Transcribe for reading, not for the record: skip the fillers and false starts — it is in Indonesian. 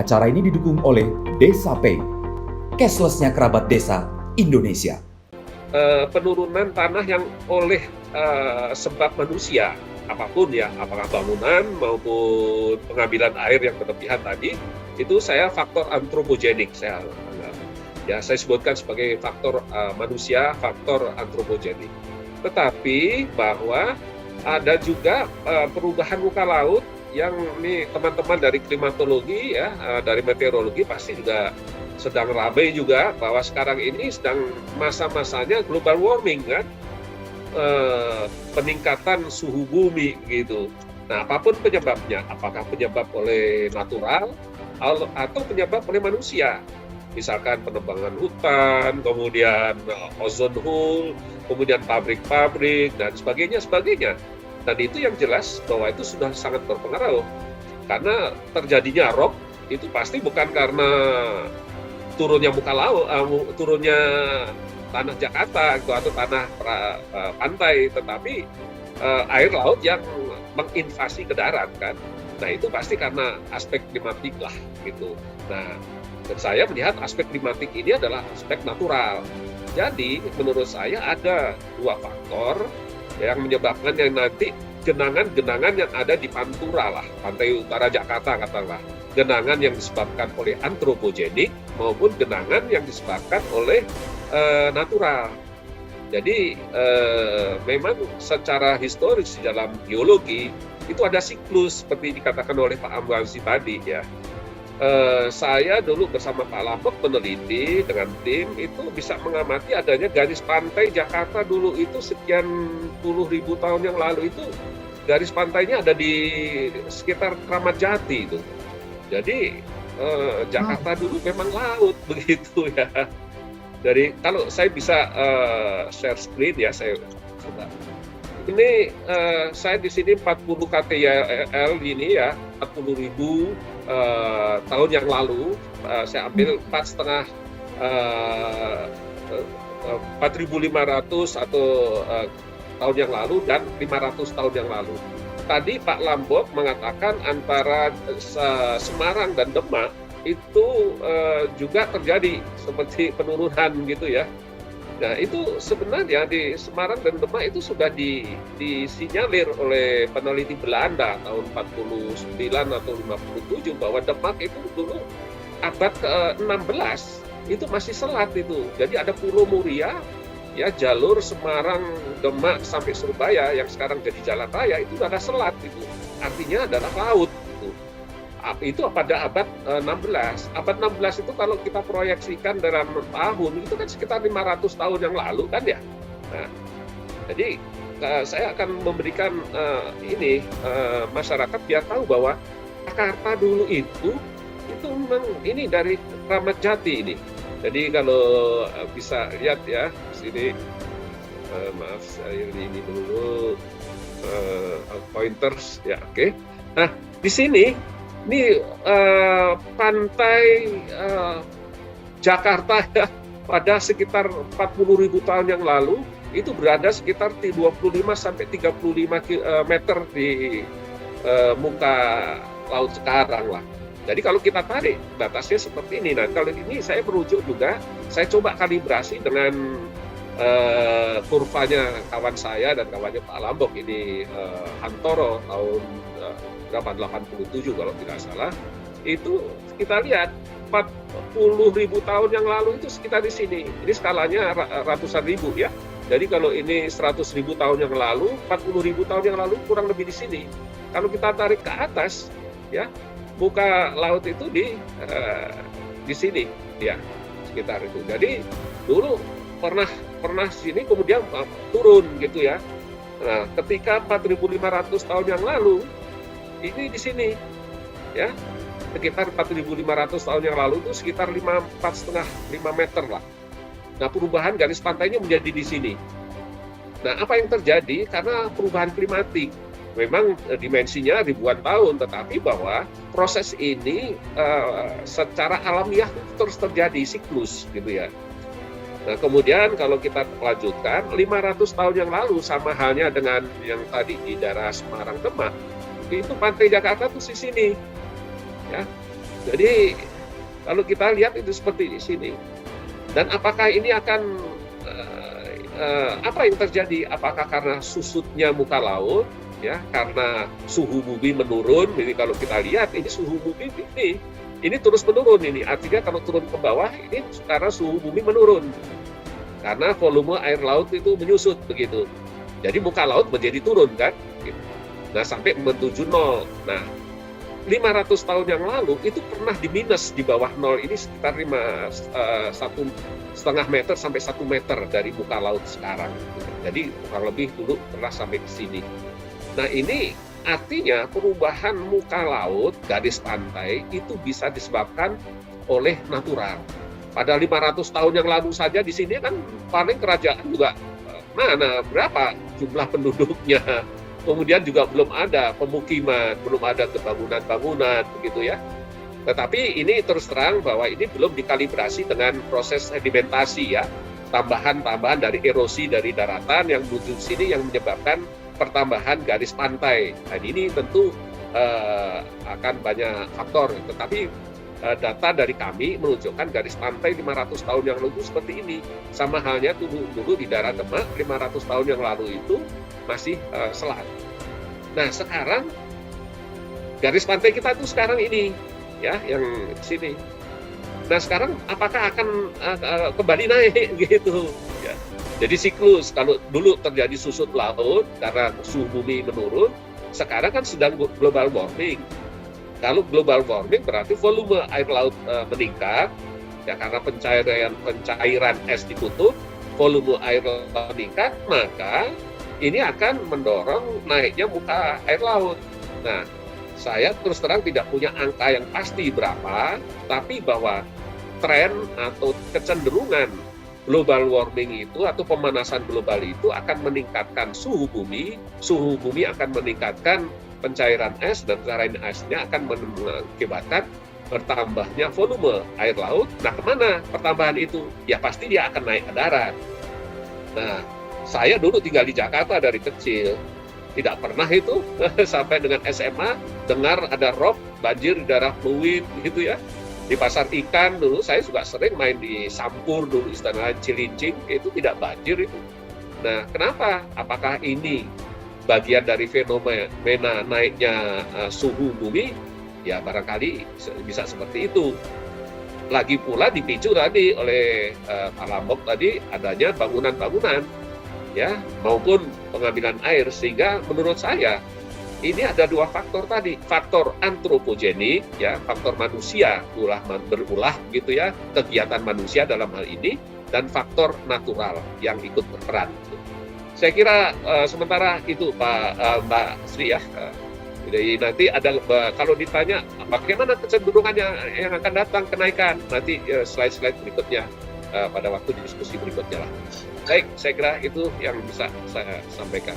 Acara ini didukung oleh Desa Pay, cashless-nya kerabat desa Indonesia. Penurunan tanah yang oleh sebab manusia, apapun ya, apakah bangunan maupun pengambilan air yang berlebihan tadi, itu saya faktor antropogenik, saya sebutkan sebagai faktor manusia, faktor antropogenik. Tetapi bahwa ada juga perubahan muka laut yang ini teman-teman dari klimatologi ya, dari meteorologi pasti juga sedang ramai juga, bahwa sekarang ini sedang masa-masanya global warming kan, peningkatan suhu bumi gitu. Nah, apapun penyebabnya, apakah penyebab oleh natural atau penyebab oleh manusia, misalkan penebangan hutan, kemudian ozon hole, kemudian pabrik-pabrik dan sebagainya. Dan itu yang jelas bahwa itu sudah sangat berpengaruh, karena terjadinya rob itu pasti bukan karena turunnya muka laut, turunnya tanah Jakarta atau tanah pantai, tetapi air laut yang menginvasi ke darat kan. Nah, itu pasti karena aspek klimatik lah gitu. Nah, dan saya melihat aspek klimatik ini adalah aspek natural. Jadi menurut saya ada dua faktor yang menyebabkan yang nanti genangan-genangan yang ada di Pantura lah, pantai utara Jakarta katakanlah, genangan yang disebabkan oleh antropogenik maupun genangan yang disebabkan oleh natural. Jadi memang secara historis di dalam geologi itu ada siklus seperti dikatakan oleh Pak Amwazi tadi ya. Saya dulu bersama Pak Lambok meneliti dengan tim itu bisa mengamati adanya garis pantai Jakarta dulu itu sekian puluh ribu tahun yang lalu itu garis pantainya ada di sekitar Kramat Jati itu. Jadi Jakarta dulu memang laut begitu ya. Dari kalau saya bisa share screen ya, saya coba. Ini saya di sini 40 KTIL ini ya, 40.000 tahun yang lalu. Saya ambil 4.500 atau tahun yang lalu dan 500 tahun yang lalu. Tadi Pak Lambok mengatakan antara Semarang dan Demak itu juga terjadi seperti penurunan gitu ya. Nah, itu sebenarnya di Semarang dan Demak itu sudah disinyalir oleh peneliti Belanda tahun 49 atau 57 bahwa Demak itu dulu abad ke-16 itu masih selat itu. Jadi ada Pulau Muria ya, jalur Semarang Demak sampai Surabaya yang sekarang jadi jalan raya itu ada selat itu. Artinya adalah laut. Itu pada abad 16. Abad 16 itu kalau kita proyeksikan dalam tahun, itu kan sekitar 500 tahun yang lalu kan ya. Nah, jadi saya akan memberikan masyarakat biar tahu bahwa Jakarta dulu itu memang ini dari Kramat Jati ini. Jadi kalau bisa lihat ya, di sini, maaf saya ini dulu, pointers ya, oke. Nah, di sini ini pantai Jakarta ya, pada sekitar 40.000 tahun yang lalu itu berada sekitar 25 sampai 35 meter di muka laut sekarang lah. Jadi kalau kita tarik batasnya seperti ini. Nah, kalau ini saya merujuk juga, saya coba kalibrasi dengan kurvanya kawan saya dan kawannya Pak Lambok ini, Hantoro tahun 87 kalau tidak salah, itu kita lihat 40.000 tahun yang lalu itu sekitar di sini. Ini skalanya ratusan ribu ya. Jadi kalau ini 100.000 tahun yang lalu, 40.000 tahun yang lalu kurang lebih di sini. Kalau kita tarik ke atas ya, muka laut itu di sini ya, sekitar itu. Jadi dulu pernah sini kemudian turun gitu ya. Nah, ketika 4.500 tahun yang lalu ini di sini ya, sekitar 4.500 tahun yang lalu itu sekitar 4,5 meter lah. Nah, perubahan garis pantainya menjadi di sini. Nah, apa yang terjadi? Karena perubahan klimatik. Memang dimensinya ribuan tahun, tetapi bahwa proses ini secara alamiah terus terjadi, siklus gitu ya. Nah, kemudian kalau kita lanjutkan, 500 tahun yang lalu sama halnya dengan yang tadi di daerah Semarang Demak, itu pantai Jakarta tuh di sini ya. Jadi kalau kita lihat itu seperti di sini. Dan apakah ini akan apa yang terjadi? Apakah karena susutnya muka laut, ya, karena suhu bumi menurun? Jadi kalau kita lihat ini suhu bumi ini terus menurun ini. Artinya kalau turun ke bawah ini karena suhu bumi menurun. Karena volume air laut itu menyusut begitu. Jadi muka laut menjadi turun kan? Nah, sampai menuju nol. Nah, 500 tahun yang lalu itu pernah di minus di bawah nol ini sekitar 1,5 meter sampai 1 meter dari muka laut sekarang. Jadi kurang lebih dulu pernah sampai ke sini. Nah, ini artinya perubahan muka laut, garis pantai itu bisa disebabkan oleh natural. Pada 500 tahun yang lalu saja di sini kan paling kerajaan juga mana berapa jumlah penduduknya. Kemudian juga belum ada pemukiman, belum ada bangunan-bangunan, begitu ya. Tetapi ini terus terang bahwa ini belum dikalibrasi dengan proses sedimentasi ya, tambahan-tambahan dari erosi dari daratan yang menuju sini yang menyebabkan pertambahan garis pantai. Dan ini tentu akan banyak faktor. Tetapi data dari kami menunjukkan garis pantai 500 tahun yang lalu seperti ini. Sama halnya dulu di daerah Demak 500 tahun yang lalu itu masih selat. Nah, sekarang garis pantai kita itu sekarang ini ya, yang sini. Nah, sekarang apakah akan kembali naik gitu ya. Jadi siklus, kalau dulu terjadi susut laut karena suhu bumi menurun, sekarang kan sedang global warming. Kalau global warming berarti volume air laut meningkat ya, karena pencairan es ditutup, volume air laut meningkat, maka ini akan mendorong naiknya muka air laut. Nah, saya terus terang tidak punya angka yang pasti berapa, tapi bahwa tren atau kecenderungan global warming itu atau pemanasan global itu akan meningkatkan suhu bumi akan meningkatkan pencairan es, dan pencairan esnya akan mengakibatkan bertambahnya volume air laut. Nah, kemana pertambahan itu? Ya pasti dia akan naik ke darat. Nah, saya dulu tinggal di Jakarta dari kecil, tidak pernah itu sampai dengan SMA dengar ada rob banjir di daerah Pluit gitu ya. Di pasar ikan dulu saya juga sering main di Sampur dulu, istilah Cilincing, itu tidak banjir itu. Nah, kenapa? Apakah ini bagian dari fenomena naiknya suhu bumi? Ya barangkali bisa seperti itu. Lagi pula dipicu tadi oleh Pak Lambok tadi adanya bangunan-bangunan ya, maupun pengambilan air, sehingga menurut saya ini ada dua faktor tadi, faktor antropogenik ya, faktor manusia berulah gitu ya, kegiatan manusia dalam hal ini, dan faktor natural yang ikut berperan. Saya kira sementara itu Mbak Sri ya. Jadi nanti ada, kalau ditanya bagaimana kecenderungan yang akan datang kenaikan, nanti slide-slide berikutnya pada waktu diskusi berikutnya lah. Baik, saya kira itu yang bisa saya sampaikan.